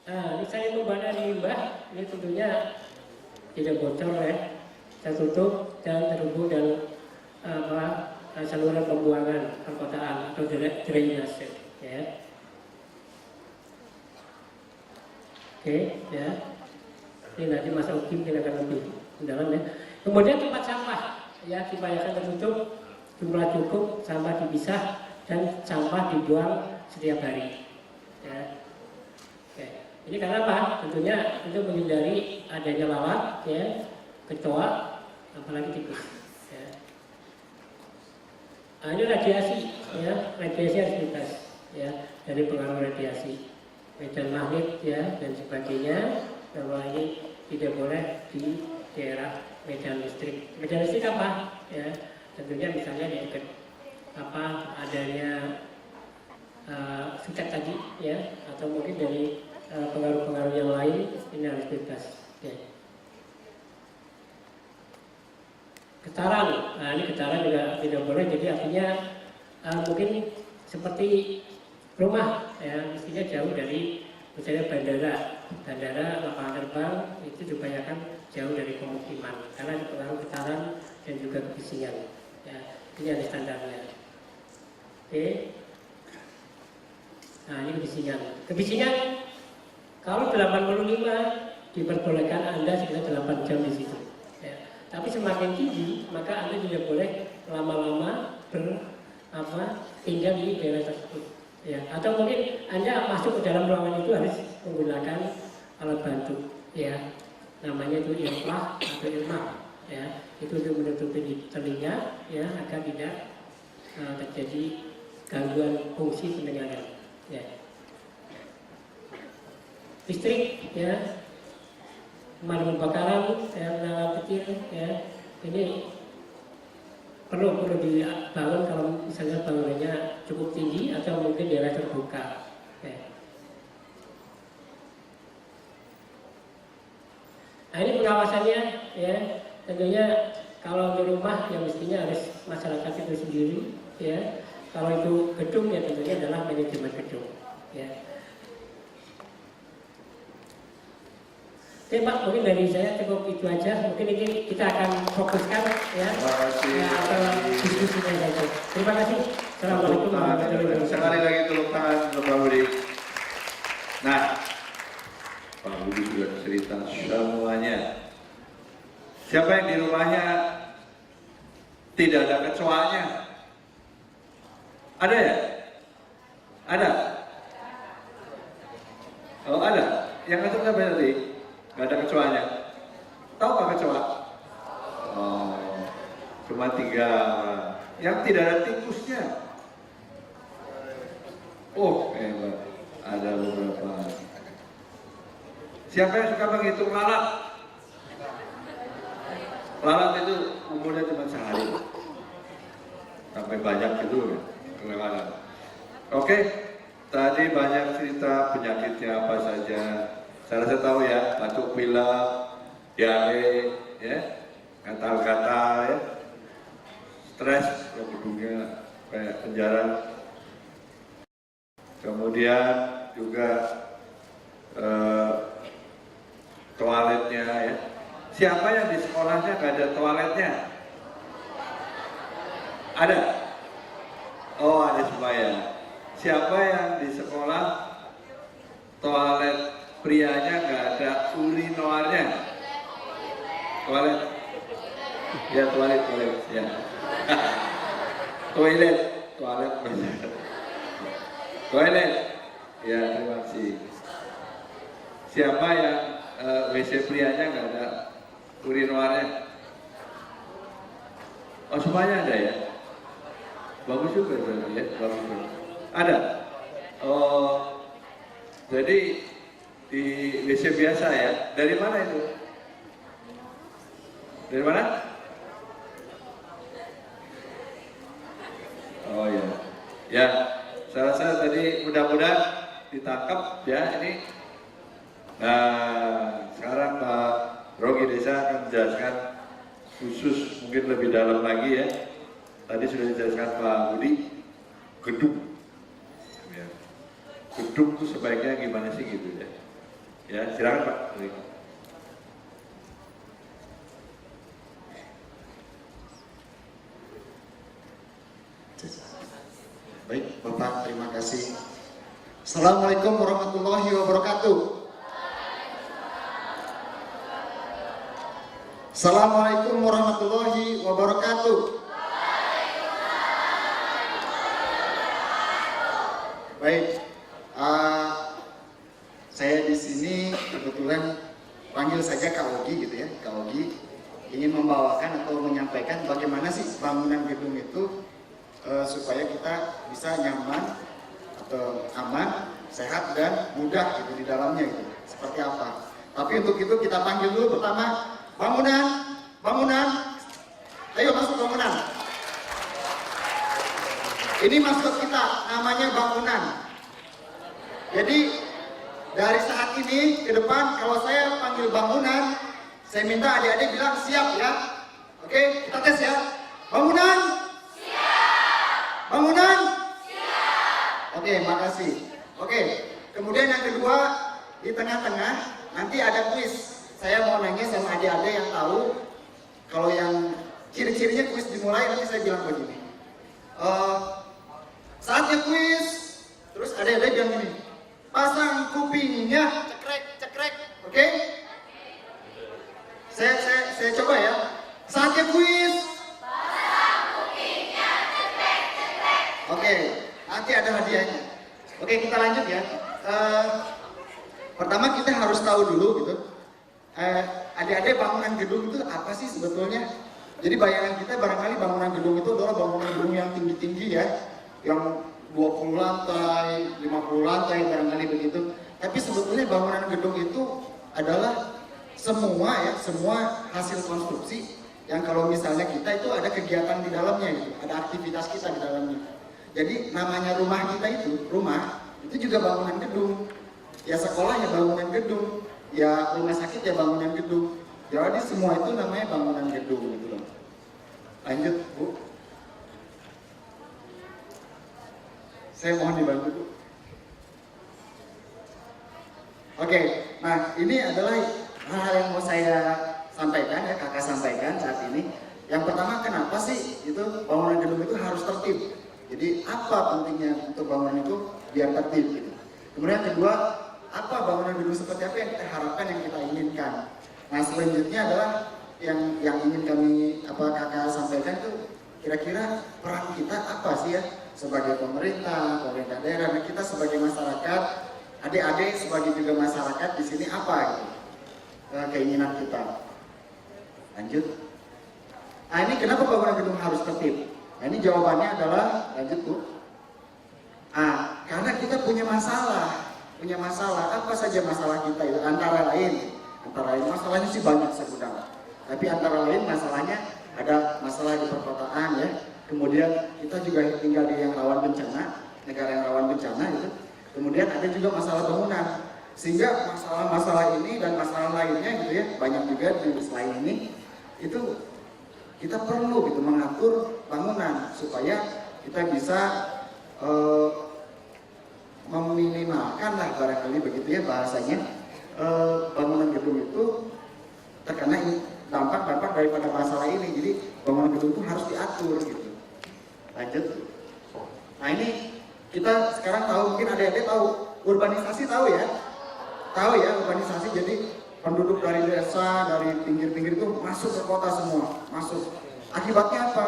Nah, misalnya pembuangan limbah ini tentunya tidak bocor ya, tertutup dan terhubung dan saluran pembuangan perkotaan atau drainase ya. Oke ya, ini nanti Mas Uki mungkin akan lebih mendalam ya. Kemudian tempat sampah ya diupayakan tertutup, jumlah cukup, sampah dipisah dan sampah dibuang setiap hari ya. Oke. Ini karena apa? Tentunya untuk menghindari adanya lalat ya, kecoa, apalagi tikus ya. Nah, ini radiasi ya, radiasi harus bebas ya dari pengaruh radiasi, medan magnet ya dan sebagainya. Bahwa ini tidak boleh di daerah medan listrik. Medan listrik apa ya? Tentunya misalnya di dekat apa adanya suket tadi ya, atau mungkin dari pengaruh-pengaruh yang lain, ini harus bebas ya. Getaran, nah ini getaran juga tidak boleh, jadi artinya mungkin seperti rumah ya, mestinya jauh dari misalnya bandara, lapangan terbang itu diupayakan jauh dari pemukiman karena dipengaruhi getaran dan juga kebisingan ya, ini ada standarnya. Oke. Nah ini kebisingan kalau 85 diperbolehkan Anda sekitar 8 jam di situ ya. Tapi semakin tinggi maka Anda tidak boleh lama-lama tinggal di daerah tersebut ya. Atau mungkin Anda masuk ke dalam ruangan itu harus menggunakan alat bantu ya, namanya itu irfah atau irmah ya, itu untuk menutupi telinga ya agar tidak terjadi gangguan fungsi pendengaran ya. Listrik ya, pemadam kebakaran ya, menara kecil ya, ini perlu dibangun kalau misalnya bangunannya cukup tinggi atau mungkin daerah terbuka ya. Nah ini pengawasannya ya, tentunya kalau di rumah ya mestinya harus masyarakat itu sendiri ya, kalau itu gedung ya tentunya adalah manajemen gedung ya. Oke Pak, mungkin dari saya cukup itu aja. Mungkin ini kita akan fokuskan ya, atau diskusinya saja. Terima kasih. Assalamualaikum warahmatullahi wabarakatuh. Sekali lagi tepuk tangan untuk Pak Budi. Nah, Pak Budi sudah cerita semuanya. Siapa yang di rumahnya tidak ada kecoanya? Ada ya? Ada? Oh ada. Yang itu siapa tadi? Gak ada kecoanya. Tahu nggak kecoa? Oh, cuma 3. Yang tidak ada tikusnya. Oh, hebat. Ada beberapa. Siapa yang suka menghitung lalat? Lalat itu umurnya cuma sehari. Sampai banyak gitu kelewatan. Oke, tadi banyak cerita penyakitnya apa saja. Saya rasa tahu ya, batuk pilek, diare, ya, gatal-gatal, ya, stres, hidungnya kayak penjara. Kemudian juga toiletnya, ya. Siapa yang di sekolahnya gak ada toiletnya? Ada? Oh, ada supaya. Siapa yang di sekolah toilet prianya nggak ada urinoirnya? Toilet? Ya toilet ya. Toilet benar. Toilet. Ya terima kasih. Siapa yang WC prianya nggak ada urinoirnya? Oh semuanya ada ya. Bagus juga berarti ya. Bagus. Ada. Oh jadi di WC biasa ya. Dari mana itu? Dari mana? Oh ya. Ya, saya rasa tadi mudah-mudahan ditangkap ya ini. Nah, sekarang Pak Rogi Desa akan menjelaskan khusus mungkin lebih dalam lagi ya. Tadi sudah dijelaskan Pak Budi, gedung. Ya. Gedung itu sebaiknya gimana sih gitu ya. Ya, silakan Pak. Baik, Bapak, terima kasih. Assalamualaikum warahmatullahi wabarakatuh. Assalamualaikum warahmatullahi wabarakatuh. Baik, saya di sini kebetulan panggil saja Kak Ogi gitu ya. Kak Ogi ingin membawakan atau menyampaikan bagaimana sih bangunan gedung itu supaya kita bisa nyaman atau aman, sehat dan mudah gitu di dalamnya gitu. Seperti apa? Tapi untuk itu kita panggil dulu pertama bangunan. Ayo masuk bangunan. Ini maskot kita, namanya bangunan. Jadi dari saat ini ke depan kalau saya panggil bangunan, saya minta adik-adik bilang siap ya. Oke, kita tes ya. Bangunan. Bangunan? Siap. Oke, makasih. Oke, kemudian yang kedua di tengah-tengah nanti ada kuis. Saya mau nanya sama adik-adik yang tahu. Kalau yang ciri-cirinya kuis dimulai nanti saya bilang begini. Saatnya kuis. Terus adik-adik bilang gini. Pasang kupingnya, cekrek. Oke? Saya coba ya. Saatnya kuis. Oke, nanti ada hadiahnya. Oke, kita lanjut ya. Pertama kita harus tahu dulu gitu. Adik-adik bangunan gedung itu apa sih sebetulnya? Jadi bayangan kita barangkali bangunan gedung itu adalah bangunan gedung yang tinggi-tinggi ya. Yang 20 lantai, 50 lantai barangkali begitu. Tapi sebetulnya bangunan gedung itu adalah semua hasil konstruksi yang kalau misalnya kita itu ada kegiatan di dalamnya gitu, ada aktivitas kita di dalamnya. Jadi namanya rumah kita itu juga bangunan gedung. Ya sekolah ya bangunan gedung, ya rumah sakit ya bangunan gedung. Jadi semua itu namanya bangunan gedung gitu loh. Lanjut Bu. Saya mohon dibantu Bu. Oke, nah ini adalah hal yang mau saya sampaikan ya, kakak sampaikan saat ini. Yang pertama, kenapa sih itu bangunan gedung itu harus tertib? Jadi apa pentingnya untuk bangunan itu biar tertib gitu. Kemudian kedua, apa bangunan gedung seperti apa yang kita harapkan, yang kita inginkan. Nah selanjutnya adalah yang ingin kami kakak sampaikan itu kira-kira peran kita apa sih ya sebagai pemerintah daerah, dan kita sebagai masyarakat, adik-adik sebagai juga masyarakat di sini apa gitu keinginan kita. Lanjut. Nah ini kenapa bangunan gedung harus tertib? Nah, ini jawabannya adalah, lanjut Bu. Karena kita punya masalah. Apa saja masalah kita itu? Antara lain masalahnya sih banyak segudang. Tapi antara lain masalahnya ada masalah di perkotaan ya. Kemudian kita juga tinggal di yang rawan bencana, negara yang rawan bencana gitu. Kemudian ada juga masalah bangunan. Sehingga masalah-masalah ini dan masalah lainnya gitu ya, banyak juga di selain ini itu kita perlu gitu mengatur bangunan supaya kita bisa meminimalkan lah barangkali begitu ya bahasanya bangunan gedung itu terkena dampak daripada masalah ini. Jadi bangunan gedung itu harus diatur gitu. Lanjut. Nah ini kita sekarang tahu, mungkin adik-adik tahu urbanisasi, tahu ya urbanisasi. Jadi penduduk dari desa, dari pinggir-pinggir itu masuk ke kota semua, masuk. Akibatnya apa?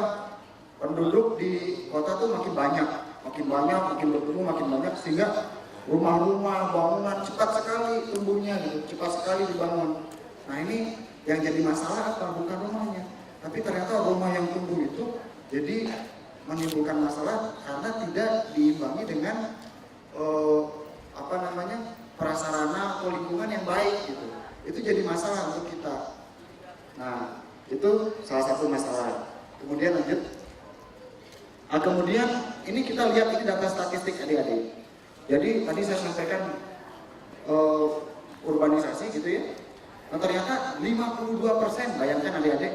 Penduduk di kota tuh makin banyak, makin bertumbuh, makin banyak, sehingga rumah-rumah, bangunan cepat sekali tumbuhnya gitu, cepat sekali dibangun. Nah ini yang jadi masalah apa? Bukan rumahnya, tapi ternyata rumah yang tumbuh itu jadi menimbulkan masalah karena tidak diimbangi dengan prasarana atau lingkungan yang baik gitu. Itu jadi masalah untuk kita. Nah, itu salah satu masalah. Kemudian lanjut. Kemudian ini kita lihat ini data statistik adik-adik. Jadi tadi saya sampaikan urbanisasi gitu ya. Nah, ternyata 52%, bayangkan adik-adik,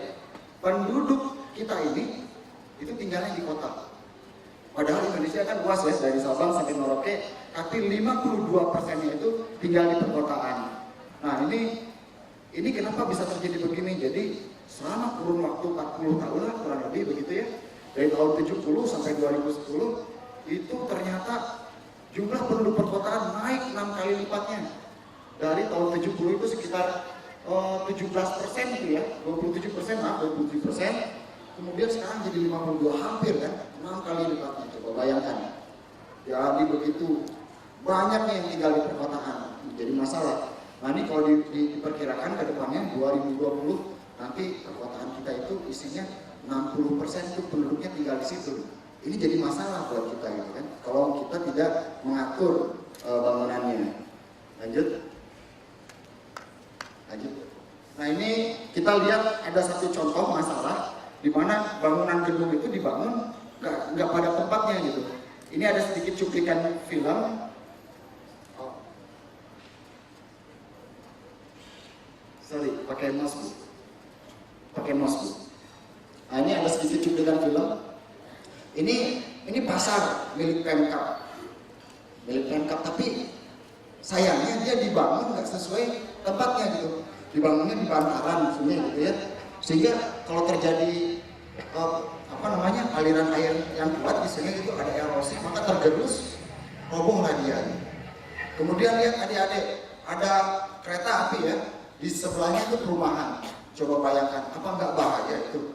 penduduk kita ini itu tinggalnya di kota. Padahal Indonesia kan luas ya, dari Sabang sampai Merauke, tapi 52%-nya itu tinggal di perkotaan. Nah ini kenapa bisa terjadi begini? Jadi selama kurun waktu 40 tahun lah kurang lebih begitu ya, dari tahun 70 sampai 2010 itu ternyata jumlah penduduk perkotaan naik 6 kali lipatnya. Dari tahun 70 itu sekitar 17% itu ya, 27%, kemudian sekarang jadi 52, hampir kan, 6 kali lipatnya. Coba bayangkan. Jadi begitu banyaknya yang tinggal di perkotaan, jadi masalah. Nah ini kalau diperkirakan ke depannya 2020 nanti perkotaan kita itu isinya 60% itu penduduknya tinggal di situ. Ini jadi masalah buat kita gitu kan, kalau kita tidak mengatur bangunannya. Lanjut. Nah ini kita lihat ada satu contoh masalah di mana bangunan gedung itu dibangun nggak pada tempatnya gitu. Ini ada sedikit cuplikan film. Sorry, pakai mouse bu. Nah ini ada sedikit cuplikan film. Ini pasar milik Pemkab, tapi sayangnya dia dibangun nggak sesuai tempatnya gitu. Dibangunnya di bantaran sungai gitu ya, sehingga kalau terjadi aliran air yang kuat di sungai itu ada erosi, maka tergerus, robohlah dia. Kemudian lihat adik-adik, ada kereta api ya, di sebelahnya itu perumahan. Coba bayangkan, apa nggak bahaya itu?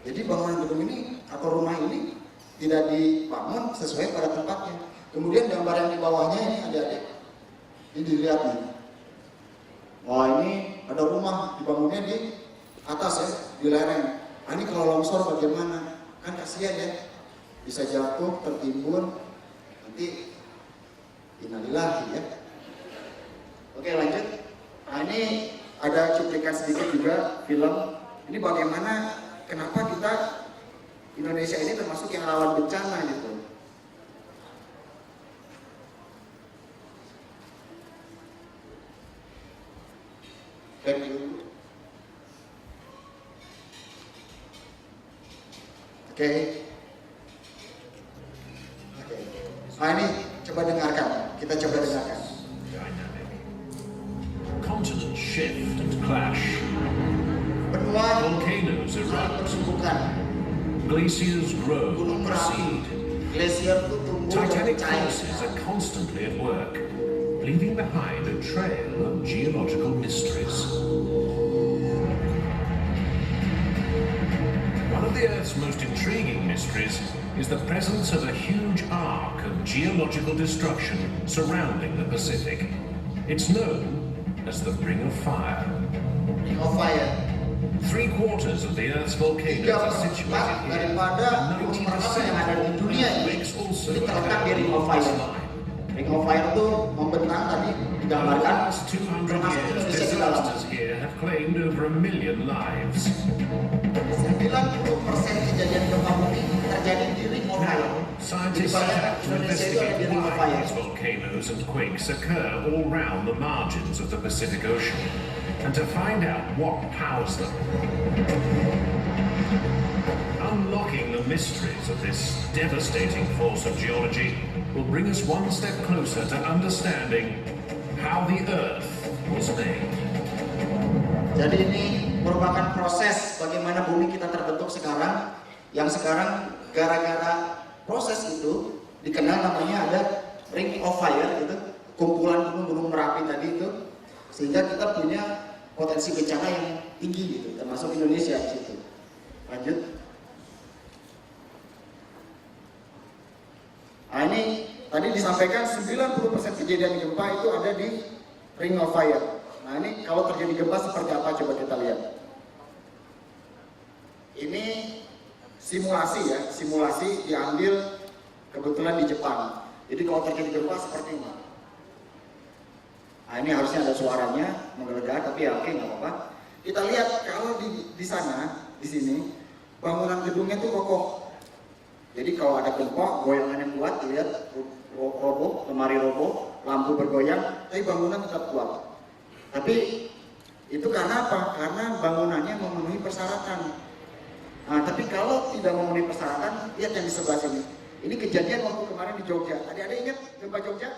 Jadi bangunan gedung ini atau rumah ini tidak dibangun sesuai pada tempatnya. Kemudian gambar yang di bawahnya ini adik-adik, ini dilihat nih. Wah ini ada rumah dibangunnya di atas ya, di lereng. Nah, ini kalau longsor bagaimana? Kan kasihan ya, bisa jatuh, tertimbun, nanti innalillahi ya. Oke lanjut. Nah ini ada cuplikan sedikit juga film. Ini bagaimana, kenapa kita Indonesia ini termasuk yang rawan bencana gitu. Oke. Nah ini coba dengarkan, kita coba dengarkan. Continents shift and clash. Benua Volcanoes erupt. bertumbukan, Glaciers grow gunung and berapi, recede. glasier itu tumbuh dan Titanic cair. forces are constantly at work, leaving behind a trail of geological mysteries. One of the Earth's most intriguing mysteries is the presence of a huge arc of geological destruction surrounding the Pacific. It's known as the Ring of Fire. Ring of Fire. 3/4 of the Earth's volcanoes are 3/4 situated here. daripada gunung berapi yang ada di dunia ini itu terletak di Ring of Fire. Ring of Fire itu membentang tadi digambarkan, Last 200 termasuk years, Indonesia di dalam. disasters here have claimed over 1 million lives. 90% kejadian gempa bumi terjadi di Ring of Fire. Now, Jadi scientists set bayangkan out to Indonesia itu ada di investigate Ring of why Fire. these volcanoes and quakes occur all round the margins of the Pacific Ocean, and to find out what powers them. Unlocking the mysteries of this devastating force of geology will bring us one step closer to understanding how the Earth was made. Jadi ini merupakan proses bagaimana bumi kita terbentuk sekarang, yang sekarang gara-gara proses itu dikenal namanya ada Ring of Fire gitu, kumpulan gunung-gunung Merapi tadi itu, sehingga kita punya potensi bencana yang tinggi gitu, termasuk Indonesia di situ. Lanjut. Nah ini tadi disampaikan 90% kejadian gempa itu ada di Ring of Fire. Nah ini kalau terjadi gempa seperti apa, coba kita lihat. Ini simulasi ya, simulasi diambil kebetulan di Jepang. Jadi kalau terjadi gempa seperti ini. Nah ini harusnya ada suaranya menggelegar, tapi ya oke nggak apa-apa. Kita lihat kalau di sana, di sini bangunan gedungnya itu kokoh. Jadi kalau ada gempa, goyangan yang kuat, lihat roboh, lemari roboh, lampu bergoyang, tapi bangunan tetap kuat. Tapi itu karena apa? Karena bangunannya memenuhi persyaratan. Nah, tapi kalau tidak memenuhi persyaratan, lihat yang di sebelah sini. Ini kejadian waktu kemarin di Jogja. Adik-adik ingat gempa Jogja?